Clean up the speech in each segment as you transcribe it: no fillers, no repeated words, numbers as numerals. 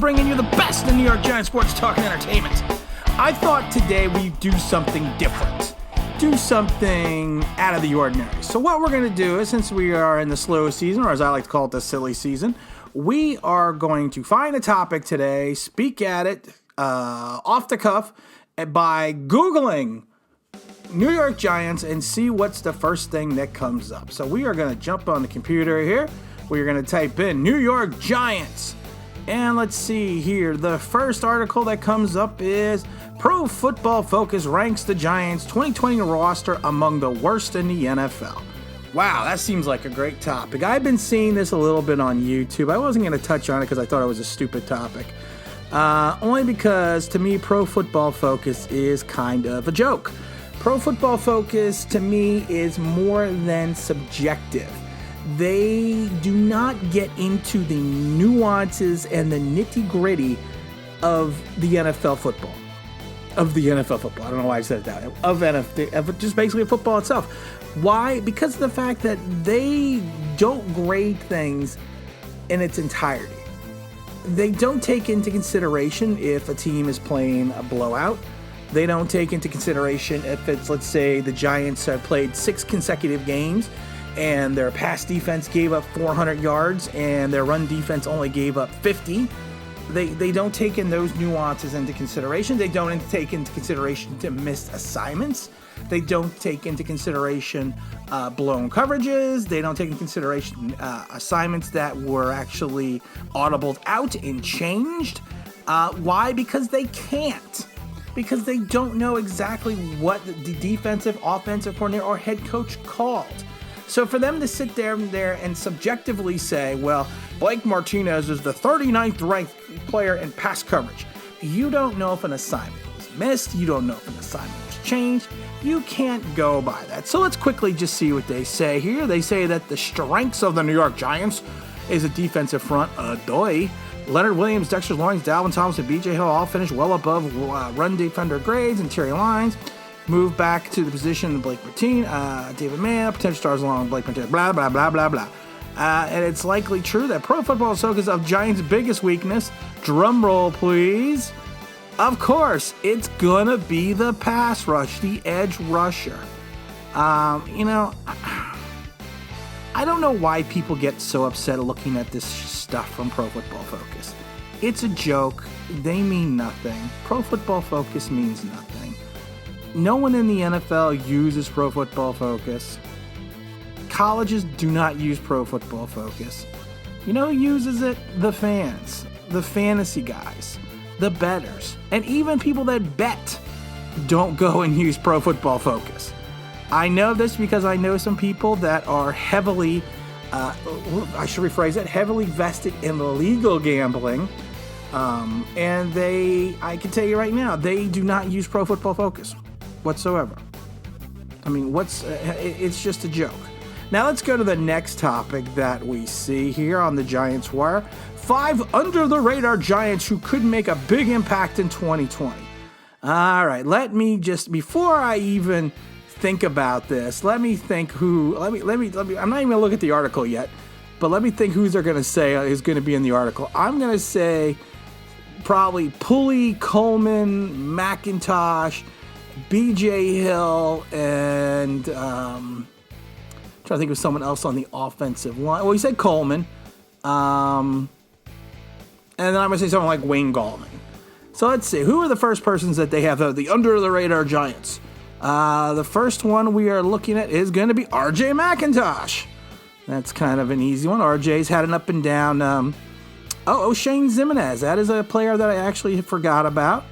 bringing you the best in New York Giants sports talk and entertainment. I thought today we'd do something different. Do something out of the ordinary. So what we're going to do is, since we are in the slow season, or as I like to call it, the silly season, we are going to find a topic today, speak at it off the cuff by Googling New York Giants and see what's the first thing that comes up. So we are going to jump on the computer here. We're going to type in New York Giants. And let's see here. The first article that comes up is Pro Football Focus ranks the Giants' 2020 roster among the worst in the NFL. Wow, that seems like a great topic. I've been seeing this a little bit on YouTube. I wasn't going to touch on it because I thought it was a stupid topic. Only because, to me, Pro Football Focus is kind of a joke. Pro Football Focus, to me, is more than subjective. They do not get into the nuances and the nitty-gritty of the NFL football. I don't know why I said it that way. Of just basically football itself. Why? Because of the fact that they don't grade things in its entirety. They don't take into consideration if a team is playing a blowout. They don't take into consideration if it's, let's say, the Giants have played 6 consecutive games and their pass defense gave up 400 yards and their run defense only gave up 50. They don't take in those nuances into consideration. They don't take into consideration to missed assignments. They don't take into consideration blown coverages. They don't take into consideration assignments that were actually audibled out and changed. Why? Because they can't. Because they don't know exactly what the defensive, offensive coordinator, or head coach called. So for them to sit there and subjectively say, well, Blake Martinez is the 39th ranked player in pass coverage. You don't know if an assignment was missed. You don't know if an assignment was changed. You can't go by that. So let's quickly just see what they say here. They say that the strengths of the New York Giants is a defensive front. Leonard Williams, Dexter Lawrence, Dalvin Thomas, and B.J. Hill all finished well above run defender grades, interior lines. Move back to the position of Blake Martinez, David Mann, potential stars along with Blake Martinez, blah, blah, blah, blah, blah. And it's likely true that Pro Football Focus of Giants' biggest weakness, drum roll please, of course, it's going to be the pass rush, the edge rusher. I don't know why people get so upset looking at this stuff from Pro Football Focus. It's a joke. They mean nothing. Pro Football Focus means nothing. No one in the NFL uses Pro Football Focus. Colleges do not use Pro Football Focus. You know who uses it? The fans. The fantasy guys. The bettors. And even people that bet don't go and use Pro Football Focus. I know this because I know some people that are heavily, heavily vested in legal gambling. And I can tell you right now, they do not use Pro Football Focus whatsoever. I mean, it's just a joke. Now let's go to the next topic that we see here on the Giants Wire. 5 under-the-radar Giants who could make a big impact in 2020. All right, before I even think about this, let me think who, I'm not even going to look at the article yet, but let me think who they're going to say is going to be in the article. I'm going to say probably Pulley, Coleman, McIntosh, B.J. Hill, and I'm trying to think of someone else on the offensive line. Well, he said Coleman. And then I'm going to say someone like Wayne Gallman. So let's see. Who are the first persons that they have, the under-the-radar Giants? The first one we are looking at is going to be R.J. McIntosh. That's kind of an easy one. R.J.'s had an up and down. O'Shane Zimenez. That is a player that I actually forgot about.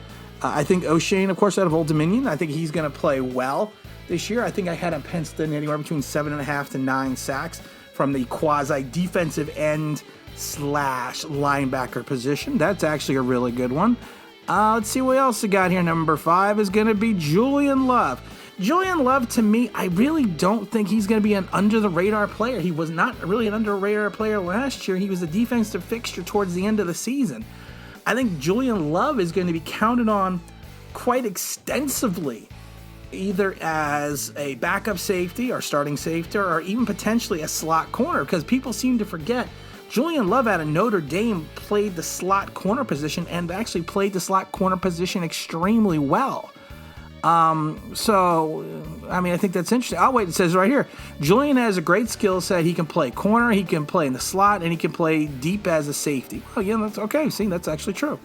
I think O'Shane, of course, out of Old Dominion. I think he's going to play well this year. I think I had him penciled in anywhere between 7.5 to 9 sacks from the quasi-defensive end / linebacker position. That's actually a really good one. Let's see what else we got here. Number 5 is going to be Julian Love. Julian Love, to me, I really don't think he's going to be an under-the-radar player. He was not really an under-the-radar player last year. He was a defensive fixture towards the end of the season. I think Julian Love is going to be counted on quite extensively, either as a backup safety or starting safety or even potentially a slot corner, because people seem to forget Julian Love out of Notre Dame played the slot corner position and actually played the slot corner position extremely well. I think that's interesting. Oh, wait, it says right here, Julian has a great skill set. He can play corner, he can play in the slot, and he can play deep as a safety. Well, yeah, that's okay. See, that's actually true.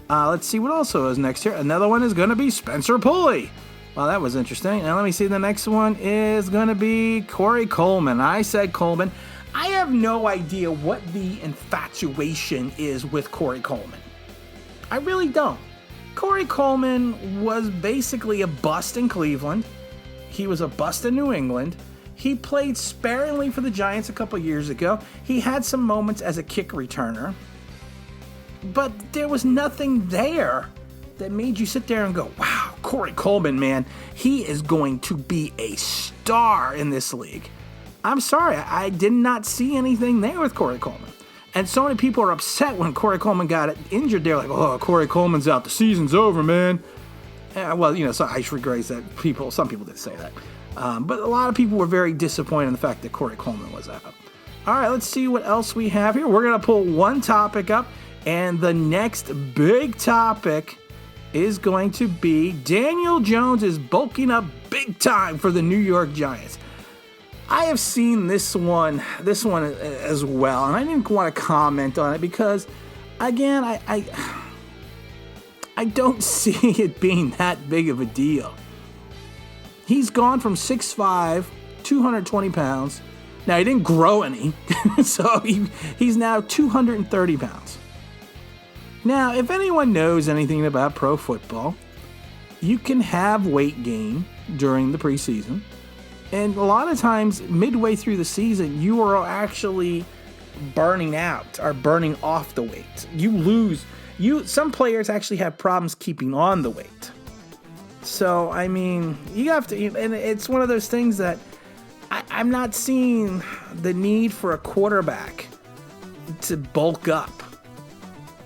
Let's see what also is next here. Another one is going to be Spencer Pulley. Well, that was interesting. Now, let me see. The next one is going to be Corey Coleman. I said Coleman. I have no idea what the infatuation is with Corey Coleman. I really don't. Corey Coleman was basically a bust in Cleveland. He was a bust in New England. He played sparingly for the Giants a couple years ago. He had some moments as a kick returner. But there was nothing there that made you sit there and go, wow, Corey Coleman, man, he is going to be a star in this league. I'm sorry, I did not see anything there with Corey Coleman. And so many people are upset when Corey Coleman got injured. They're like, oh, Corey Coleman's out. The season's over, man. So I should rephrase that. Some people did say that. But a lot of people were very disappointed in the fact that Corey Coleman was out. All right, let's see what else we have here. We're going to pull one topic up, and the next big topic is going to be Daniel Jones is bulking up big time for the New York Giants. I have seen this one as well, and I didn't want to comment on it because, again, I don't see it being that big of a deal. He's gone from 6'5", 220 pounds. Now, he didn't grow any, so he's now 230 pounds. Now, if anyone knows anything about pro football, you can have weight gain during the preseason. And a lot of times, midway through the season, you are actually burning out or burning off the weight. Some players actually have problems keeping on the weight. So, I mean, you have to, and it's one of those things that I'm not seeing the need for a quarterback to bulk up.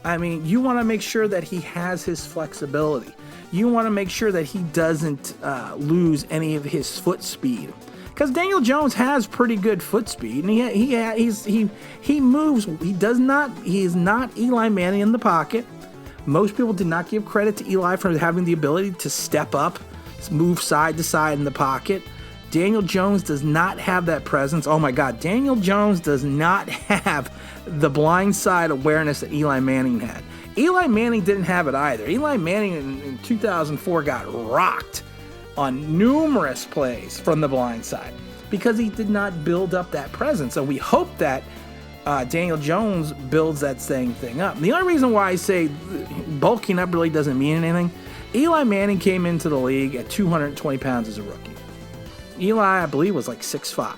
I mean, you want to make sure that he has his flexibility. You want to make sure that he doesn't lose any of his foot speed, because Daniel Jones has pretty good foot speed, and he moves. He is not Eli Manning in the pocket. Most people did not give credit to Eli for having the ability to step up, move side to side in the pocket. Daniel Jones does not have that presence. Oh my God, Daniel Jones does not have the blind side awareness that Eli Manning had. Eli Manning didn't have it either. Eli Manning in 2004 got rocked on numerous plays from the blind side because he did not build up that presence. And we hope that Daniel Jones builds that same thing up. The only reason why I say bulking up really doesn't mean anything, Eli Manning came into the league at 220 pounds as a rookie. Eli, I believe, was like 6'5".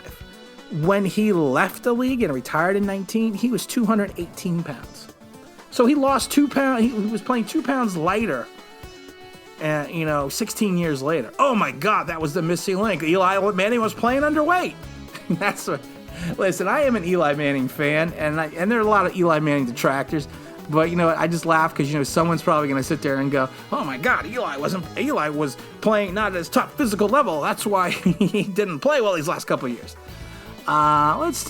When he left the league and retired in 19, he was 218 pounds. So he lost 2 pounds. He was playing 2 pounds lighter, 16 years later. Oh my God, that was the missing link. Eli Manning was playing underweight. That's what. Listen, I am an Eli Manning fan, and there are a lot of Eli Manning detractors. But you know what? I just laugh because someone's probably going to sit there and go, "Oh my God, Eli was playing not at his top physical level. That's why he didn't play well these last couple of years."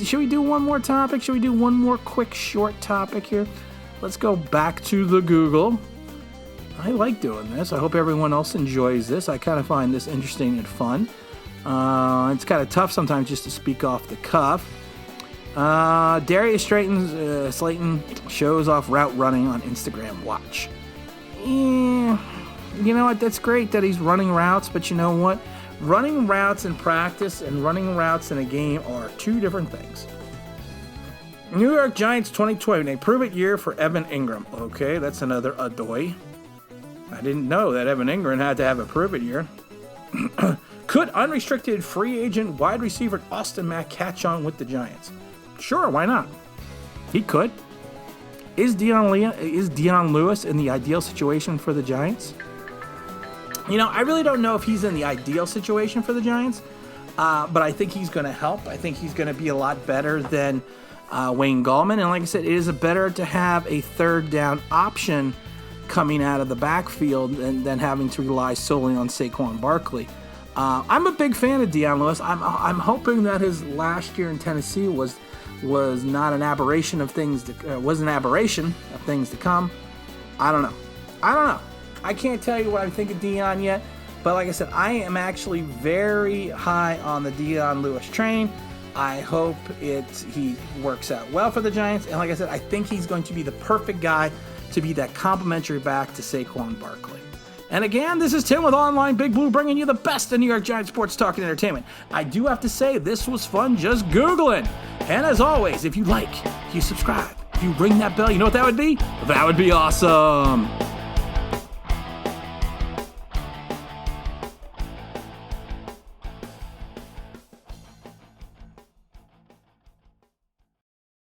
Should we do one more topic? Should we do one more quick short topic here? Let's go back to the Google. I like doing this. I hope everyone else enjoys this. I kind of find this interesting and fun. It's kind of tough sometimes just to speak off the cuff. Darius Slayton shows off route running on Instagram. Watch. You know what? That's great that he's running routes, but you know what? Running routes in practice and running routes in a game are two different things. New York Giants 2020, a prove-it year for Evan Ingram. Okay, that's another adoy. I didn't know that Evan Ingram had to have a prove-it year. Could unrestricted free agent wide receiver Austin Mack catch on with the Giants? Sure, why not? He could. Is Dion Lewis in the ideal situation for the Giants? I really don't know if he's in the ideal situation for the Giants, but I think he's going to help. I think he's going to be a lot better than Wayne Gallman. And like I said, it is better to have a third down option coming out of the backfield than having to rely solely on Saquon Barkley. I'm a big fan of Deion Lewis. I'm hoping that his last year in Tennessee was not an aberration of things was an aberration of things to come. I don't know. I can't tell you what I think of Deion yet, but like I said, I am actually very high on the Deion Lewis train. I hope he works out well for the Giants, and like I said, I think he's going to be the perfect guy to be that complimentary back to Saquon Barkley. And again, this is Tim with Online Big Blue, bringing you the best of New York Giants sports talk and entertainment. I do have to say, this was fun just Googling. And as always, if you like, if you subscribe, if you ring that bell, you know what that would be? That would be awesome.